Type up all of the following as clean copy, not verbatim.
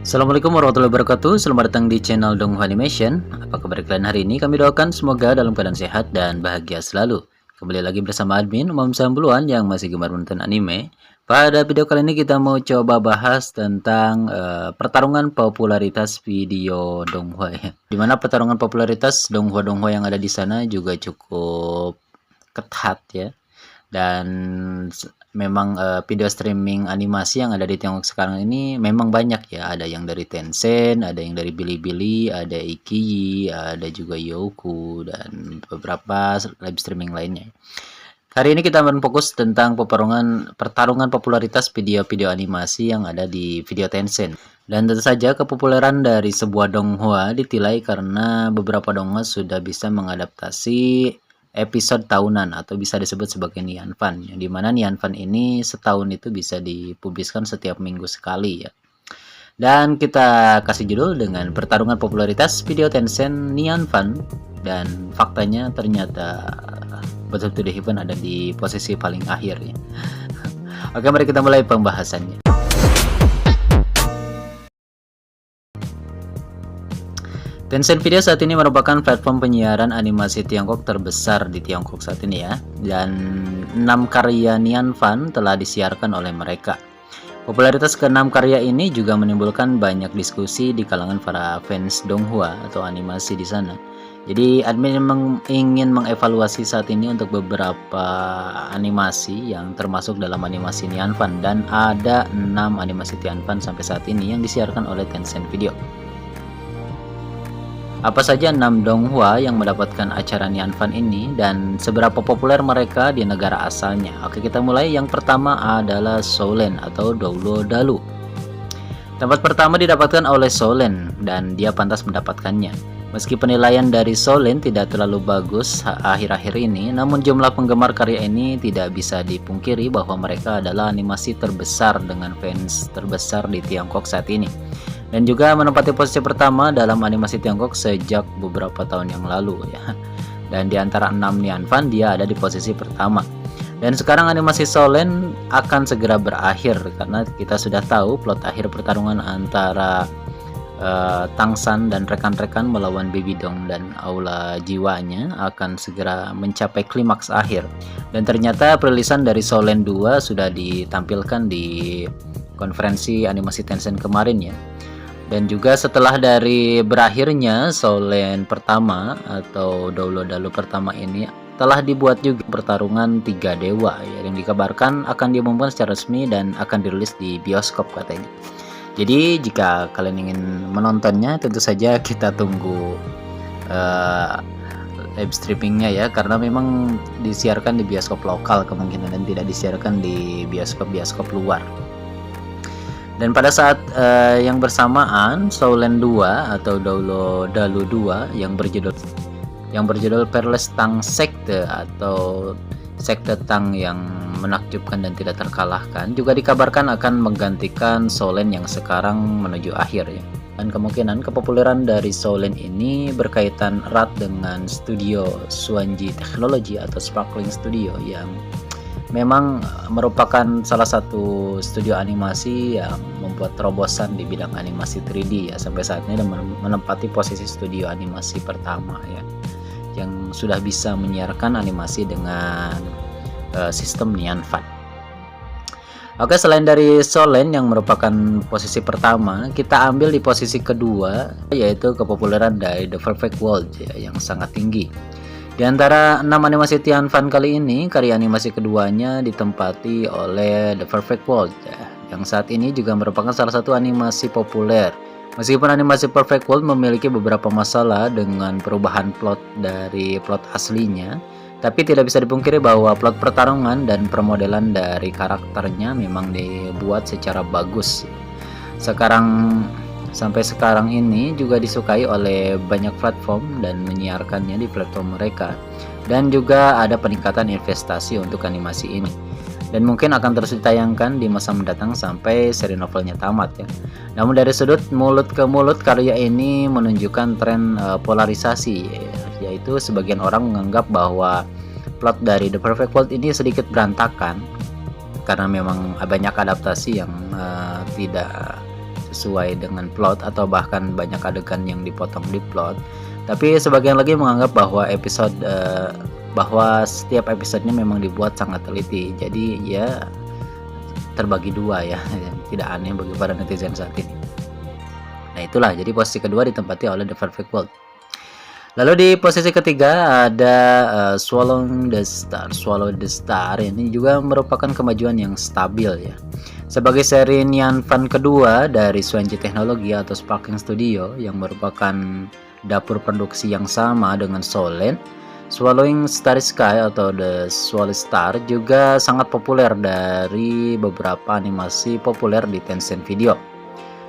Assalamualaikum warahmatullahi wabarakatuh. Selamat datang di channel Donghua Animation. Apa kabar kalian hari ini? Kami doakan semoga dalam keadaan sehat dan bahagia selalu. Kembali lagi bersama admin Umam Sambuluan yang masih gemar menonton anime. Pada video kali ini kita mau coba bahas tentang pertarungan popularitas video Donghua ya. Dimana pertarungan popularitas Donghua yang ada di sana juga cukup ketat ya. Dan memang video streaming animasi yang ada di Tiongkok sekarang ini memang banyak ya. Ada yang dari Tencent, ada yang dari Bilibili, ada Iqiyi, ada juga Youku dan beberapa live streaming lainnya. Hari ini kita akan fokus tentang pertarungan popularitas video-video animasi yang ada di video Tencent. Dan tentu saja kepopuleran dari sebuah donghua ditilai karena beberapa donghua sudah bisa mengadaptasi episode tahunan atau bisa disebut sebagai Nian Fan, yang dimana Nian Fan ini setahun itu bisa dipubliskan setiap minggu sekali ya. Dan kita kasih judul dengan pertarungan popularitas video Tencent Nian Fan, dan faktanya ternyata Battle to the Heaven ada di posisi paling akhir ya. Oke, mari kita mulai pembahasannya. Tencent Video saat ini merupakan platform penyiaran animasi Tiongkok terbesar di Tiongkok saat ini ya, dan 6 karya Nian Fan telah disiarkan oleh mereka. Popularitas ke-6 karya ini juga menimbulkan banyak diskusi di kalangan para fans donghua atau animasi di sana. Jadi admin ingin mengevaluasi saat ini untuk beberapa animasi yang termasuk dalam animasi Nian Fan, dan ada 6 animasi Nian Fan sampai saat ini yang disiarkan oleh Tencent Video. Apa saja 6 donghua yang mendapatkan acara Nian Fan ini dan seberapa populer mereka di negara asalnya? Oke, kita mulai. Yang pertama adalah Soulen atau Doulo Dalu. Tempat pertama didapatkan oleh Soulen dan dia pantas mendapatkannya. Meski penilaian dari Soulen tidak terlalu bagus akhir-akhir ini, namun jumlah penggemar karya ini tidak bisa dipungkiri bahwa mereka adalah animasi terbesar dengan fans terbesar di Tiongkok saat ini. Dan juga menempati posisi pertama dalam animasi Tiongkok sejak beberapa tahun yang lalu ya. Dan di antara 6 Nian Fan dia ada di posisi pertama. Dan sekarang animasi Soulen akan segera berakhir karena kita sudah tahu plot akhir pertarungan antara Tang San dan rekan-rekan melawan Baby Dong dan Aula Jiwanya akan segera mencapai klimaks akhir. Dan ternyata perilisan dari Soulen 2 sudah ditampilkan di konferensi animasi Tencent kemarin ya. Dan juga setelah dari berakhirnya Soulen pertama atau Doulo Dalu pertama ini telah dibuat juga pertarungan 3 dewa ya, yang dikabarkan akan diumumkan secara resmi dan akan dirilis di bioskop katanya. Jadi jika kalian ingin menontonnya tentu saja kita tunggu live streamingnya ya, karena memang disiarkan di bioskop lokal kemungkinan dan tidak disiarkan di bioskop luar. Dan pada saat yang bersamaan Soulen 2 atau Doulo Dalu 2 yang berjudul Peerless Tang Sekte atau Sekte Tang yang menakjubkan dan tidak terkalahkan juga dikabarkan akan menggantikan Soulen yang sekarang menuju akhir ya. Dan kemungkinan kepopuleran dari Soulen ini berkaitan erat dengan studio Suanji Technology atau Sparkling Studio yang memang merupakan salah satu studio animasi yang membuat terobosan di bidang animasi 3D ya sampai saat ini, dan menempati posisi studio animasi pertama ya yang sudah bisa menyiarkan animasi dengan sistem Nian Fan. Oke, selain dari Soulen yang merupakan posisi pertama, kita ambil di posisi kedua yaitu kepopuleran dari The Perfect World ya, yang sangat tinggi. Di antara 6 animasi Nian Fan kali ini, karya animasi keduanya ditempati oleh The Perfect World ya, yang saat ini juga merupakan salah satu animasi populer. Meskipun animasi Perfect World memiliki beberapa masalah dengan perubahan plot dari plot aslinya, tapi tidak bisa dipungkiri bahwa plot pertarungan dan permodelan dari karakternya memang dibuat secara bagus. Sampai sekarang ini juga disukai oleh banyak platform dan menyiarkannya di platform mereka, dan juga ada peningkatan investasi untuk animasi ini, dan mungkin akan terus ditayangkan di masa mendatang sampai seri novelnya tamat ya. Namun dari sudut mulut ke mulut, karya ini menunjukkan tren polarisasi, yaitu sebagian orang menganggap bahwa plot dari The Perfect World ini sedikit berantakan karena memang banyak adaptasi yang tidak sesuai dengan plot atau bahkan banyak adegan yang dipotong di plot. Tapi sebagian lagi menganggap bahwa setiap episodenya memang dibuat sangat teliti. Jadi ya terbagi dua ya, tidak aneh bagi para netizen saat ini. Nah itulah, jadi posisi kedua ditempati oleh The Perfect World. Lalu di posisi ketiga ada Swallow the Star. Ini juga merupakan kemajuan yang stabil ya. Sebagai seri Nyan Fan kedua dari Swanji Technology atau Sparking Studio yang merupakan dapur produksi yang sama dengan Soulland, Swallowing Starry Sky atau The Swallow Star juga sangat populer dari beberapa animasi populer di Tencent Video.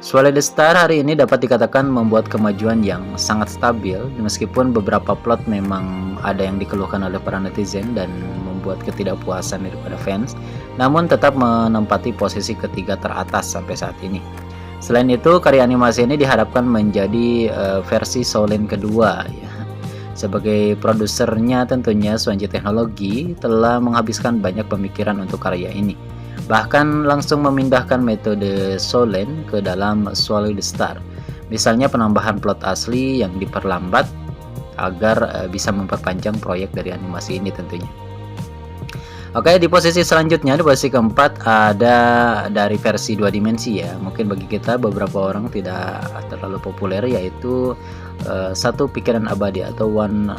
Swallow the Star hari ini dapat dikatakan membuat kemajuan yang sangat stabil, meskipun beberapa plot memang ada yang dikeluhkan oleh para netizen dan membuat ketidakpuasan daripada fans, namun tetap menempati posisi ketiga teratas sampai saat ini. Selain itu, karya animasi ini diharapkan menjadi versi Soulland kedua ya. Sebagai produsernya tentunya Swanji Technology telah menghabiskan banyak pemikiran untuk karya ini. Bahkan langsung memindahkan metode Soulland ke dalam Swallow the Star. Misalnya penambahan plot asli yang diperlambat agar bisa memperpanjang proyek dari animasi ini tentunya. Oke, di posisi selanjutnya, di posisi keempat ada dari versi 2 dimensi ya. Mungkin bagi kita beberapa orang tidak terlalu populer, yaitu Satu Pikiran Abadi atau One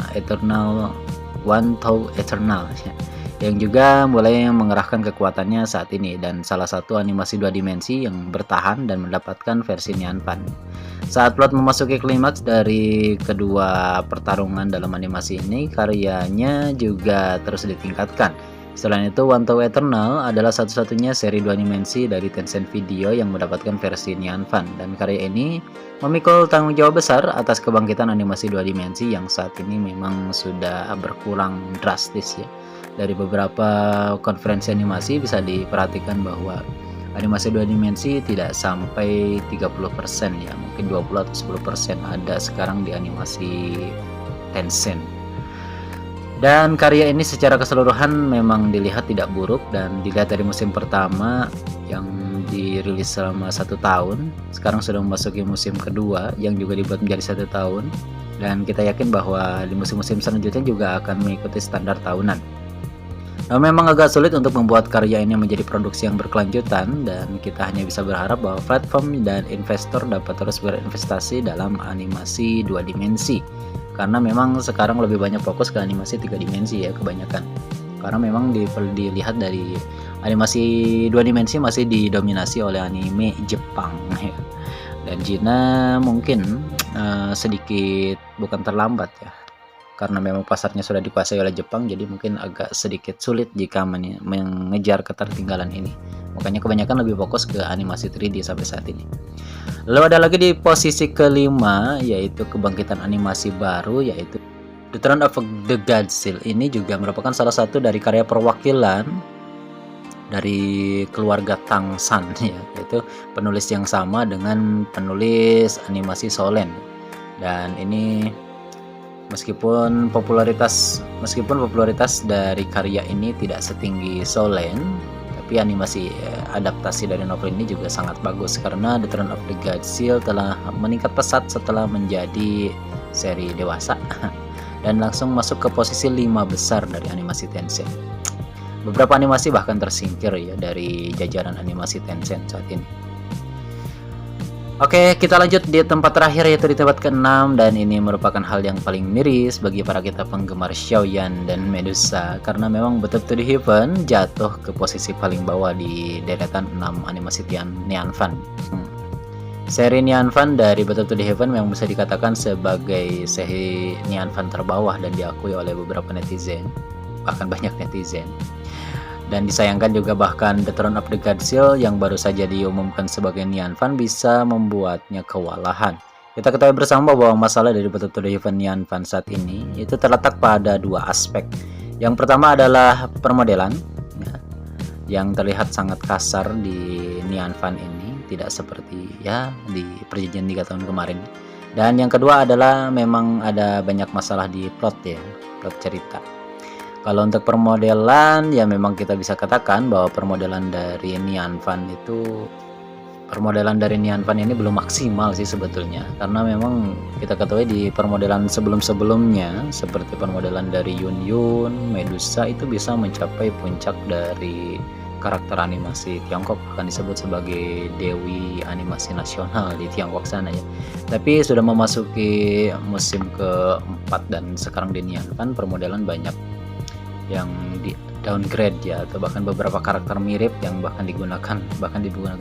Thought Eternal ya, yang juga mulai mengerahkan kekuatannya saat ini dan salah satu animasi 2 dimensi yang bertahan dan mendapatkan versi Nyan Fan. Saat plot memasuki klimaks dari kedua pertarungan dalam animasi ini, karyanya juga terus ditingkatkan. Selain itu, One Thought Eternal adalah satu-satunya seri 2 dimensi dari Tencent Video yang mendapatkan versi Nyan Fan, dan karya ini memikul tanggung jawab besar atas kebangkitan animasi 2 dimensi yang saat ini memang sudah berkurang drastis ya. Dari beberapa konferensi animasi bisa diperhatikan bahwa animasi 2 dimensi tidak sampai 30% ya, mungkin 20 atau 10% ada sekarang di animasi Tencent. Dan karya ini secara keseluruhan memang dilihat tidak buruk, dan dilihat dari musim pertama yang dirilis selama 1 tahun, sekarang sudah memasuki musim kedua yang juga dibuat menjadi 1 tahun, dan kita yakin bahwa di musim-musim selanjutnya juga akan mengikuti standar tahunan. Nah, memang agak sulit untuk membuat karya ini menjadi produksi yang berkelanjutan, dan kita hanya bisa berharap bahwa platform dan investor dapat terus berinvestasi dalam animasi 2 dimensi. Karena memang sekarang lebih banyak fokus ke animasi 3 dimensi ya kebanyakan. Karena memang dilihat dari animasi 2 dimensi masih didominasi oleh anime Jepang ya. Dan Cina mungkin sedikit bukan terlambat ya. Karena memang pasarnya sudah dikuasai oleh Jepang, jadi mungkin agak sedikit sulit jika mengejar ketertinggalan ini. Makanya kebanyakan lebih fokus ke animasi 3D sampai saat ini. Lalu ada lagi di posisi kelima, yaitu kebangkitan animasi baru, yaitu The Throne of the Godzilla. Ini juga merupakan salah satu dari karya perwakilan dari keluarga Tang San ya, yaitu penulis yang sama dengan penulis animasi Soulland. Dan ini meskipun popularitas dari karya ini tidak setinggi Soulland, tapi animasi adaptasi dari novel ini juga sangat bagus karena The Throne of the Godzilla telah meningkat pesat setelah menjadi seri dewasa dan langsung masuk ke posisi 5 besar dari animasi Tencent. Beberapa animasi bahkan tersingkir ya dari jajaran animasi Tencent saat ini. Oke, kita lanjut di tempat terakhir, yaitu di tempat ke-6, dan ini merupakan hal yang paling miris bagi para kita penggemar Xiaoyan dan Medusa karena memang Battle to the Heaven jatuh ke posisi paling bawah di deretan 6 animasi Nyan Fan. Seri Nyan Fan dari Battle to the Heaven memang bisa dikatakan sebagai seri Nyan Fan terbawah dan diakui oleh beberapa netizen, bahkan banyak netizen. Dan disayangkan juga bahkan The Throne of the Godzilla yang baru saja diumumkan sebagai Nyan Fan bisa membuatnya kewalahan. Kita ketahui bersama bahwa masalah dari Battle to the Heaven Nyan Fan saat ini itu terletak pada 2 aspek. Yang pertama adalah permodelan ya, yang terlihat sangat kasar di Nyan Fan ini, tidak seperti ya di perjanjian 3 tahun kemarin. Dan yang kedua adalah memang ada banyak masalah di plot ya, plot cerita. Kalau untuk permodelan ya memang kita bisa katakan bahwa permodelan dari Nyan Fan itu permodelan dari Nian Fan ini belum maksimal sih sebetulnya, karena memang kita ketahui di permodelan sebelum-sebelumnya seperti permodelan dari Yun Yun, Medusa itu bisa mencapai puncak dari karakter animasi Tiongkok, akan disebut sebagai dewi animasi nasional di Tiongkok sana ya. Tapi sudah memasuki musim keempat dan sekarang di Nian Fan permodelan banyak yang di downgrade ya, atau bahkan beberapa karakter mirip yang bahkan digunakan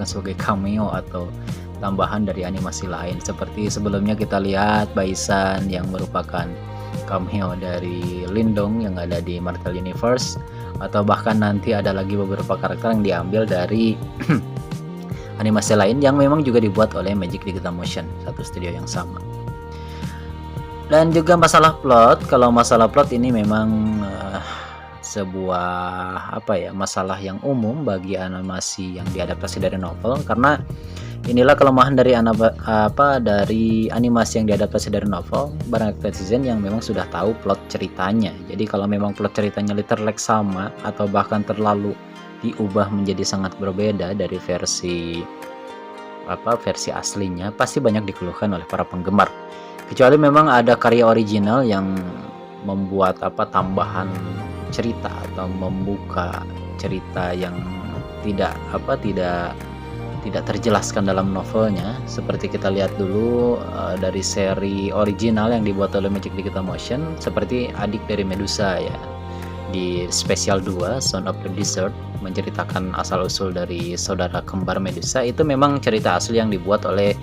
sebagai cameo atau tambahan dari animasi lain, seperti sebelumnya kita lihat Baisan yang merupakan cameo dari Lindong yang ada di Marvel Universe, atau bahkan nanti ada lagi beberapa karakter yang diambil dari animasi lain yang memang juga dibuat oleh Magic Digital Motion, satu studio yang sama. Dan juga masalah plot, kalau masalah plot ini memang sebuah masalah yang umum bagi animasi yang diadaptasi dari novel, karena inilah kelemahan dari dari animasi yang diadaptasi dari novel barang netizen yang memang sudah tahu plot ceritanya. Jadi kalau memang plot ceritanya literally sama atau bahkan terlalu diubah menjadi sangat berbeda dari versi aslinya, pasti banyak dikeluhkan oleh para penggemar. Kecuali memang ada karya original yang membuat tambahan cerita atau membuka cerita yang tidak terjelaskan dalam novelnya, seperti kita lihat dulu dari seri original yang dibuat oleh Magic Digital Motion, seperti adik dari Medusa ya, di Special 2 Sound of the Desert, menceritakan asal-usul dari saudara kembar Medusa. Itu memang cerita asli yang dibuat oleh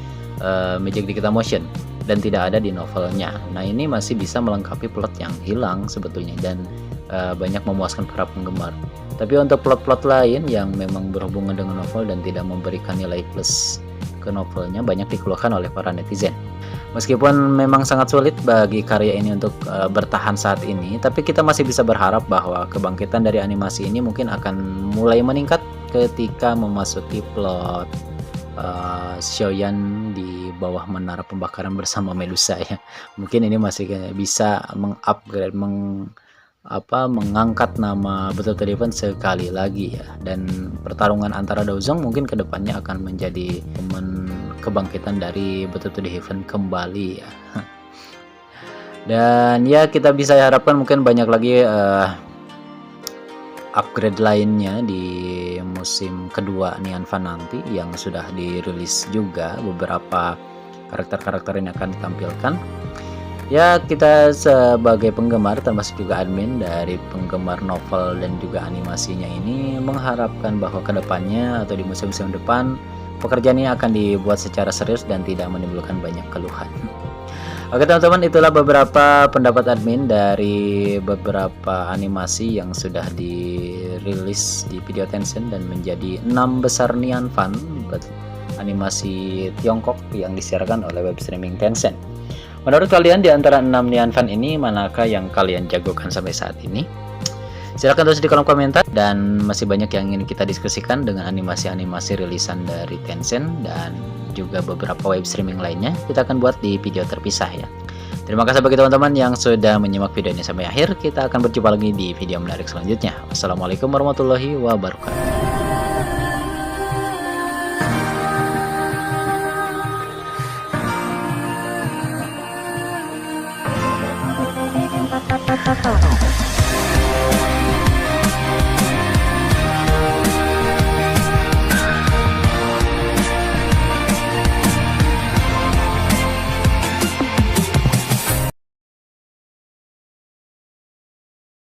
Magic Digital Motion dan tidak ada di novelnya. Nah, ini masih bisa melengkapi plot yang hilang sebetulnya dan banyak memuaskan para penggemar. Tapi untuk plot-plot lain yang memang berhubungan dengan novel dan tidak memberikan nilai plus ke novelnya, banyak dikeluhkan oleh para netizen. Meskipun memang sangat sulit bagi karya ini untuk bertahan saat ini, tapi kita masih bisa berharap bahwa kebangkitan dari animasi ini mungkin akan mulai meningkat ketika memasuki plot Xiaoyan di bawah menara pembakaran bersama Medusa ya. Mungkin ini masih bisa mengupgrade, mengangkat nama betul-betul event sekali lagi ya, dan pertarungan antara Daozong mungkin kedepannya akan menjadi momen kebangkitan dari betul-betul event kembali ya. Dan ya kita bisa harapkan mungkin banyak lagi upgrade lainnya di musim kedua Nian Fan nanti, yang sudah dirilis juga beberapa karakter-karakter yang akan ditampilkan. Ya, kita sebagai penggemar termasuk juga admin dari penggemar novel dan juga animasinya ini mengharapkan bahwa kedepannya atau di musim-musim depan pekerjaan ini akan dibuat secara serius dan tidak menimbulkan banyak keluhan. Oke teman-teman, itulah beberapa pendapat admin dari beberapa animasi yang sudah dirilis di video Tencent dan menjadi 6 besar Nian Fan, animasi Tiongkok yang disiarkan oleh web streaming Tencent. Menurut kalian di antara 6 Nian Fan ini, manakah yang kalian jagokan sampai saat ini? Silahkan tulis di kolom komentar, dan masih banyak yang ingin kita diskusikan dengan animasi-animasi rilisan dari Tencent dan juga beberapa web streaming lainnya. Kita akan buat di video terpisah ya. Terima kasih bagi teman-teman yang sudah menyimak video ini sampai akhir. Kita akan berjumpa lagi di video menarik selanjutnya. Wassalamualaikum warahmatullahi wabarakatuh.